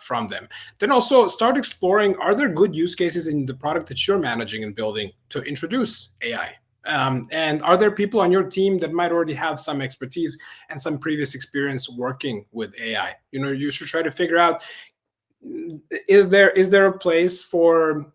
from them. Then also start exploring: are there good use cases in the product that you're managing and building to introduce AI? And are there people on your team that might already have some expertise and some previous experience working with AI? You should try to figure out: is there a place for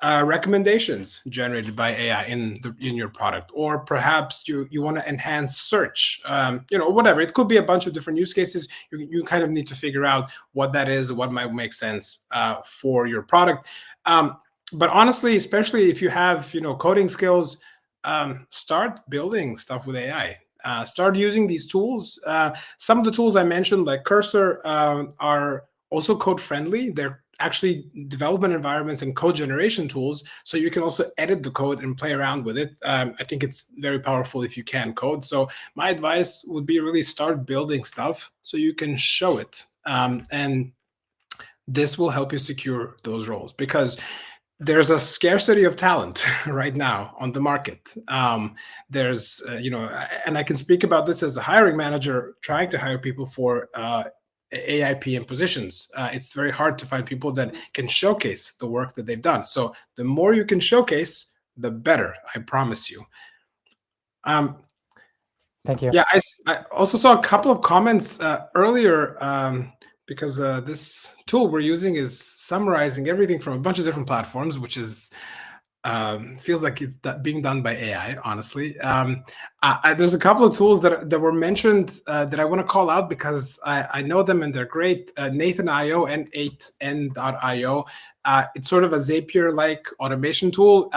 recommendations generated by AI in your product? Or perhaps you want to enhance search, whatever. It could be a bunch of different use cases. You kind of need to figure out what that is, what might make sense for your product. But honestly, especially if you have coding skills, start building stuff with AI. Start using these tools. Some of the tools I mentioned, like Cursor, are also code friendly. They're actually development environments and code generation tools, so you can also edit the code and play around with it. I think it's very powerful if you can code. So my advice would be really start building stuff so you can show it, and this will help you secure those roles, because there's a scarcity of talent right now on the market. There's, and I can speak about this as a hiring manager trying to hire people for AI PM positions. It's very hard to find people that can showcase the work that they've done. So the more you can showcase, the better, I promise you. Thank you. Yeah, I also saw a couple of comments earlier, because this tool we're using is summarizing everything from a bunch of different platforms, which is feels like it's being done by AI, honestly. There's a couple of tools that were mentioned that I want to call out because I know them and they're great. Nathan.io and 8n.io. It's sort of a Zapier-like automation tool,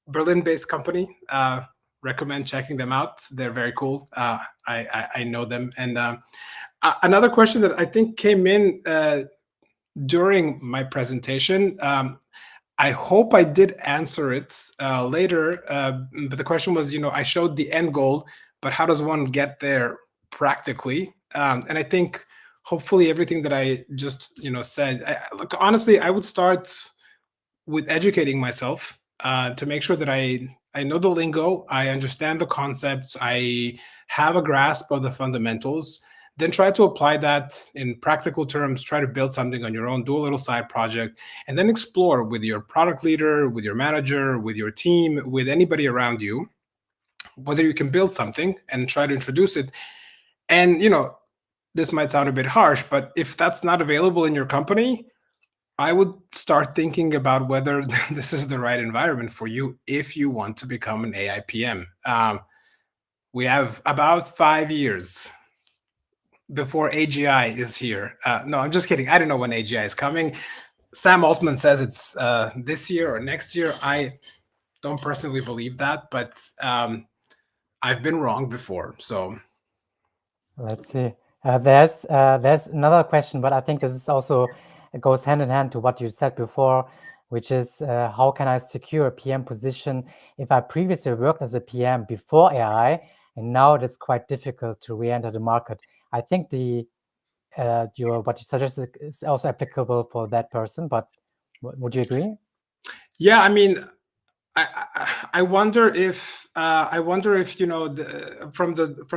Berlin-based company. Recommend checking them out. They're very cool. I know them. And another question that I think came in during my presentation, I hope I did answer it later, but the question was, I showed the end goal, but how does one get there practically? And I think hopefully everything that I just said, look, honestly, I would start with educating myself to make sure that I know the lingo, I understand the concepts, I have a grasp of the fundamentals. Then try to apply that in practical terms, try to build something on your own, do a little side project, and then explore with your product leader, with your manager, with your team, with anybody around you, whether you can build something and try to introduce it. And, this might sound a bit harsh, but if that's not available in your company, I would start thinking about whether this is the right environment for you if you want to become an AI PM. We have about 5 years before AGI is here. No, I'm just kidding. I don't know when AGI is coming. Sam Altman says it's this year or next year. I don't personally believe that, but I've been wrong before. So let's see. There's another question, but I think this is also goes hand in hand to what you said before, which is how can I secure a PM position if I previously worked as a PM before AI, and now it's quite difficult to re-enter the market. I think what you suggested is also applicable for that person, but would you agree? Yeah, I mean, I wonder if with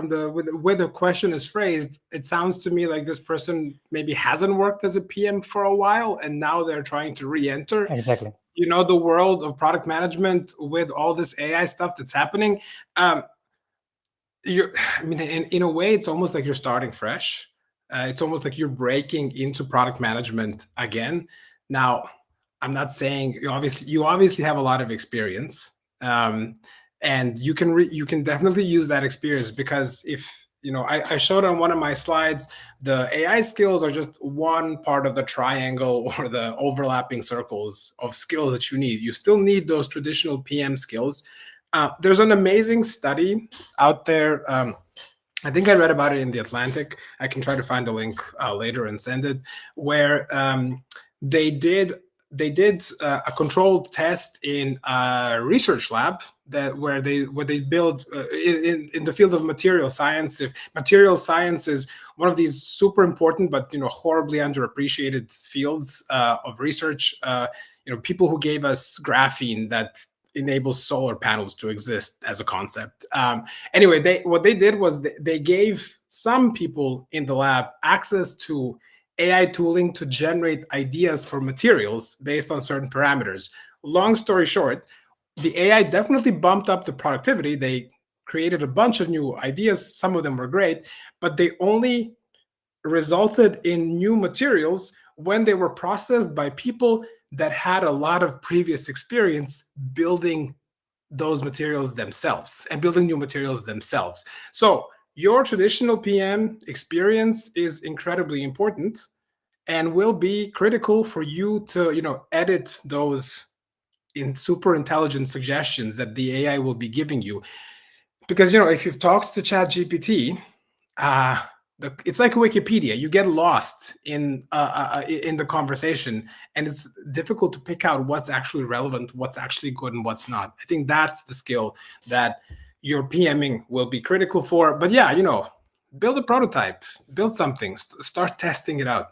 the way the question is phrased, it sounds to me like this person maybe hasn't worked as a PM for a while, and now they're trying to re-enter. Exactly. The world of product management with all this AI stuff that's happening. In a way, it's almost like you're starting fresh. It's almost like you're breaking into product management again. Now, I'm not saying you obviously have a lot of experience, and you can definitely use that experience, because if I showed on one of my slides, the AI skills are just one part of the triangle or the overlapping circles of skills that you need. You still need those traditional PM skills. There's an amazing study out there. I think I read about it in The Atlantic. I can try to find a link later and send it, where they did a controlled test in a research lab where they build in the field of material science. If material science is one of these super important but horribly underappreciated fields of research, people who gave us graphene that enables solar panels to exist as a concept. Anyway, what they did was they gave some people in the lab access to AI tooling to generate ideas for materials based on certain parameters. Long story short, the AI definitely bumped up the productivity. They created a bunch of new ideas. Some of them were great, but they only resulted in new materials when they were processed by people that had a lot of previous experience building those materials themselves and building new materials themselves. So your traditional PM experience is incredibly important and will be critical for you to edit those in super intelligent suggestions that the AI will be giving you. Because if you've talked to ChatGPT, it's like Wikipedia. You get lost in the conversation, and it's difficult to pick out what's actually relevant, what's actually good, and what's not. I think that's the skill that your PMing will be critical for. But yeah, build a prototype, build something, start testing it out.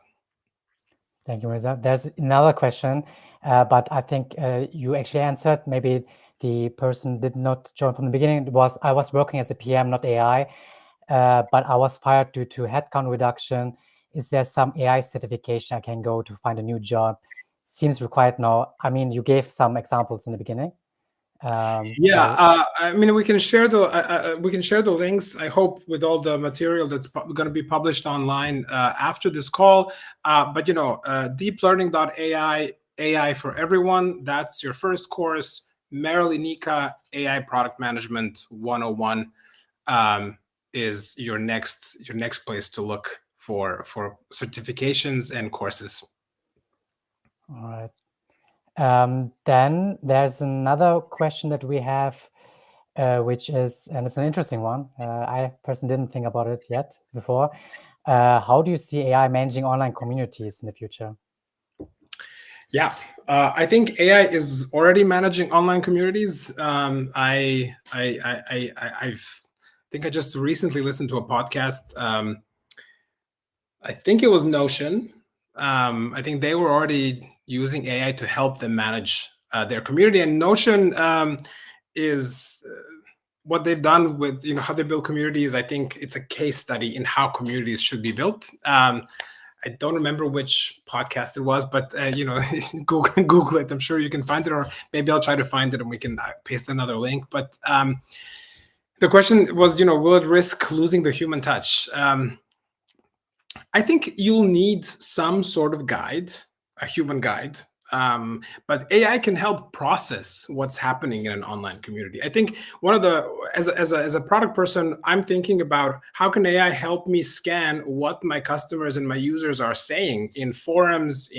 Thank you, Mirza. There's another question, but I think you actually answered. Maybe the person did not join from the beginning. I was working as a PM, not AI, but I was fired due to headcount reduction. Is there some AI certification I can go to find a new job? Seems required now. I mean, you gave some examples in the beginning. I mean, we can share the links. I hope with all the material that's going to be published online after this call. But deeplearning.ai, AI for everyone. That's your first course. Marilenika AI Product Management 101 is your next place to look for certifications and courses. All right. Then there's another question that we have, which is, and it's an interesting one. I personally didn't think about it yet before. How do you see AI managing online communities in the future? Yeah, I think AI is already managing online communities. I think I just recently listened to a podcast. I think it was Notion. I think they were already using AI to help them manage their community. And Notion is what they've done with how they build communities. I think it's a case study in how communities should be built. I don't remember which podcast it was, but Google it. I'm sure you can find it, or maybe I'll try to find it and we can paste another link. But the question was, will it risk losing the human touch? I think you'll need some sort of guide, a human guide. But AI can help process what's happening in an online community. I think as a product person, I'm thinking about how can AI help me scan what my customers and my users are saying in forums,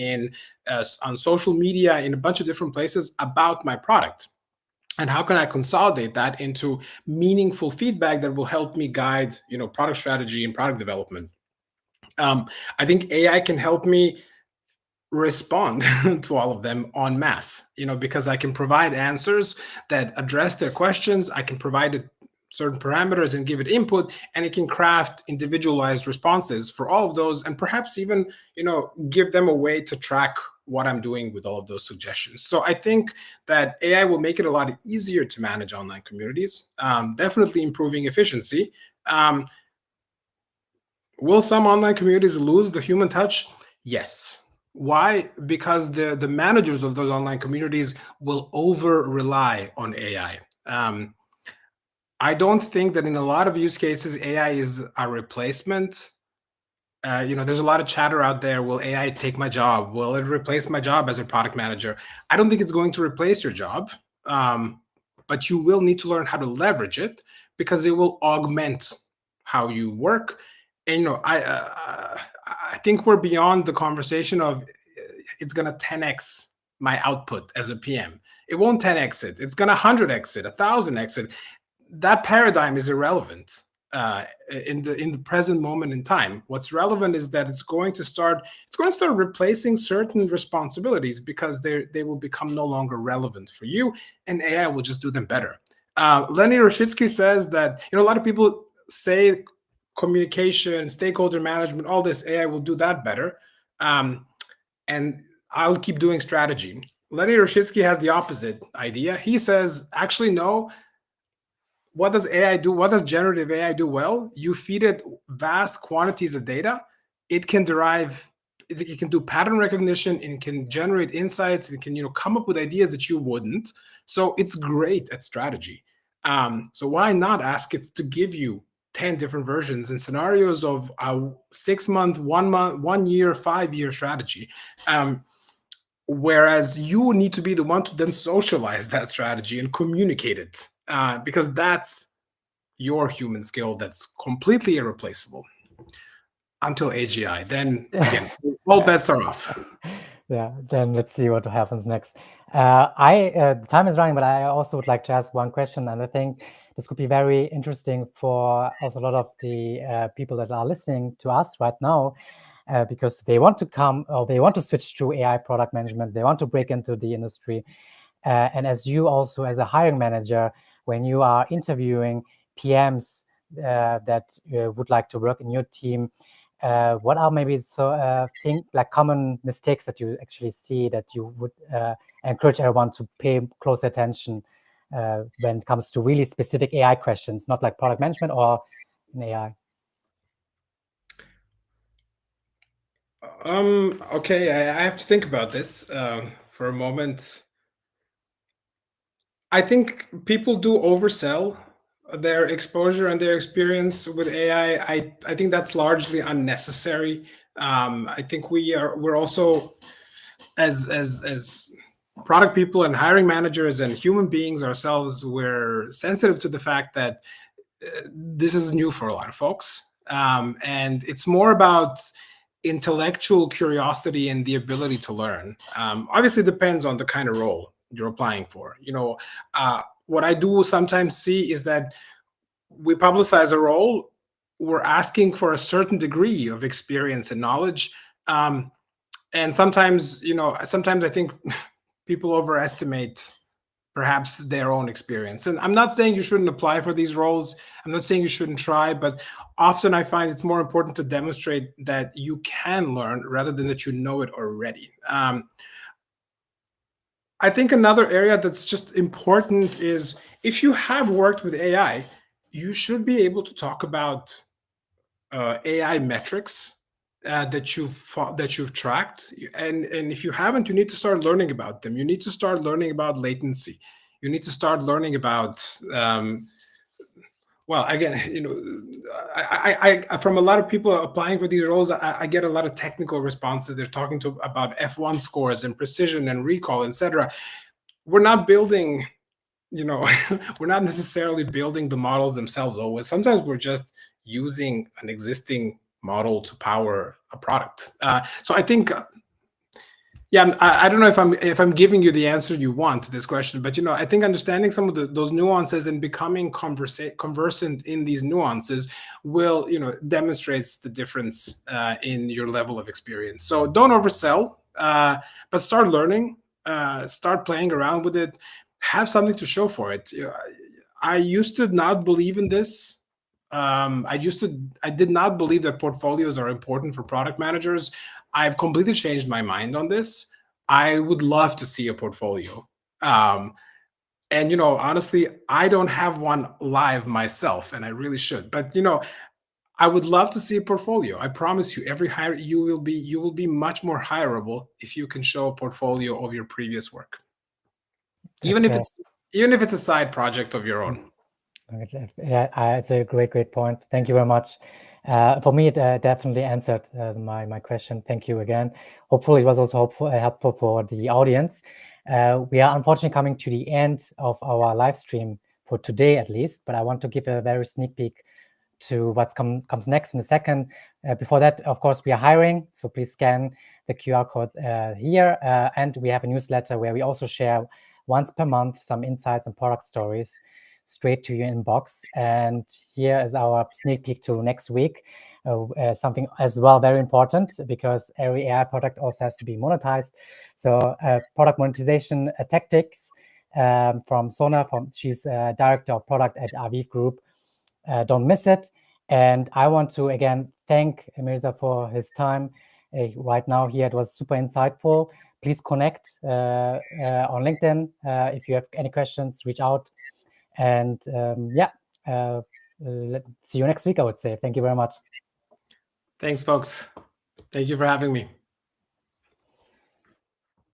on social media, in a bunch of different places about my product. And how can I consolidate that into meaningful feedback that will help me guide, product strategy and product development? I think AI can help me respond to all of them en masse, because I can provide answers that address their questions. I can provide certain parameters and give it input, and it can craft individualized responses for all of those, and perhaps even, give them a way to track what I'm doing with all of those suggestions. So I think that AI will make it a lot easier to manage online communities, definitely improving efficiency. Will some online communities lose the human touch? Yes. Why? Because the managers of those online communities will over-rely on AI. I don't think that in a lot of use cases, AI is a replacement. There's a lot of chatter out there. Will AI take my job? Will it replace my job as a product manager? I don't think it's going to replace your job, but you will need to learn how to leverage it, because it will augment how you work. And I think we're beyond the conversation of it's going to 10x my output as a PM. It won't 10x it. It's going to 100x it, 1000x it. That paradigm is irrelevant in the present moment in time. What's relevant is that it's going to start replacing certain responsibilities because they will become no longer relevant for you, and AI will just do them better. Lenny Roshitsky says that, a lot of people say communication, stakeholder management, all this, AI will do that better. And I'll keep doing strategy. Lenny Roshitsky has the opposite idea. He says, actually, no. What does AI do? What does generative AI do well? You feed it vast quantities of data. It can do pattern recognition, and it can generate insights. It can, come up with ideas that you wouldn't. So it's great at strategy. So why not ask it to give you 10 different versions and scenarios of a 6 month, 1 month, 1 year, 5 year strategy? Whereas you need to be the one to then socialize that strategy and communicate it, because that's your human skill that's completely irreplaceable until AGI. Then again, all bets are off. Yeah, then let's see what happens next. The time is running, but I also would like to ask one question, and I think this could be very interesting for also a lot of the people that are listening to us right now. Because they want to come, or they want to switch to AI product management. They want to break into the industry. And as you also, as a hiring manager, when you are interviewing PMs that would like to work in your team, what are maybe common mistakes that you actually see that you would encourage everyone to pay close attention when it comes to really specific AI questions, not like product management or in AI? Okay, I have to think about this for a moment. I think people do oversell their exposure and their experience with AI. I think that's largely unnecessary. I think we're also as product people and hiring managers and human beings ourselves, we're sensitive to the fact that this is new for a lot of folks, and it's more about intellectual curiosity and the ability to learn. Obviously depends on the kind of role you're applying for. What I do sometimes see is that we publicize a role, we're asking for a certain degree of experience and knowledge, and sometimes I think people overestimate perhaps their own experience. And I'm not saying you shouldn't apply for these roles. I'm not saying you shouldn't try, but often I find it's more important to demonstrate that you can learn rather than that you know it already. I think another area that's just important is if you have worked with AI, you should be able to talk about AI metrics that you've tracked, and if you haven't, you need to start learning about them. You need to start learning about latency. You need to start learning about well, again, I from a lot of people applying for these roles, I get a lot of technical responses. They're talking about F1 scores and precision and recall, etc. We're not building, we're not necessarily building the models themselves always. Sometimes we're just using an existing model to power a product. So I think, I don't know if I'm giving you the answer you want to this question, but I think understanding some of those nuances and becoming conversant in these nuances will demonstrates the difference in your level of experience. So don't oversell, but start learning, start playing around with it, have something to show for it. I used to not believe in this. I did not believe that portfolios are important for product managers. I've completely changed my mind on this. I would love to see a portfolio. And honestly, I don't have one live myself, and I really should. But I would love to see a portfolio. I promise you, every hire you will be much more hireable if you can show a portfolio of your previous work, even if it's a side project of your own. Yeah, it's a great point. Thank you very much. For me, it definitely answered my question. Thank you again. Hopefully, it was also helpful for the audience. We are unfortunately coming to the end of our live stream for today, at least. But I want to give a very sneak peek to what comes next in a second. Before that, of course, we are hiring, so please scan the QR code here. And we have a newsletter where we also share once per month some insights and product stories straight to your inbox. And here is our sneak peek to next week. Something as well very important, because every AI product also has to be monetized. So product monetization tactics from Sona, she's director of product at Aviv Group. Don't miss it. And I want to again thank Mirza for his time right now here. It was super insightful. Please connect on LinkedIn. If you have any questions, reach out. And see you next week, I would say. Thank you very much. Thanks, folks. Thank you for having me.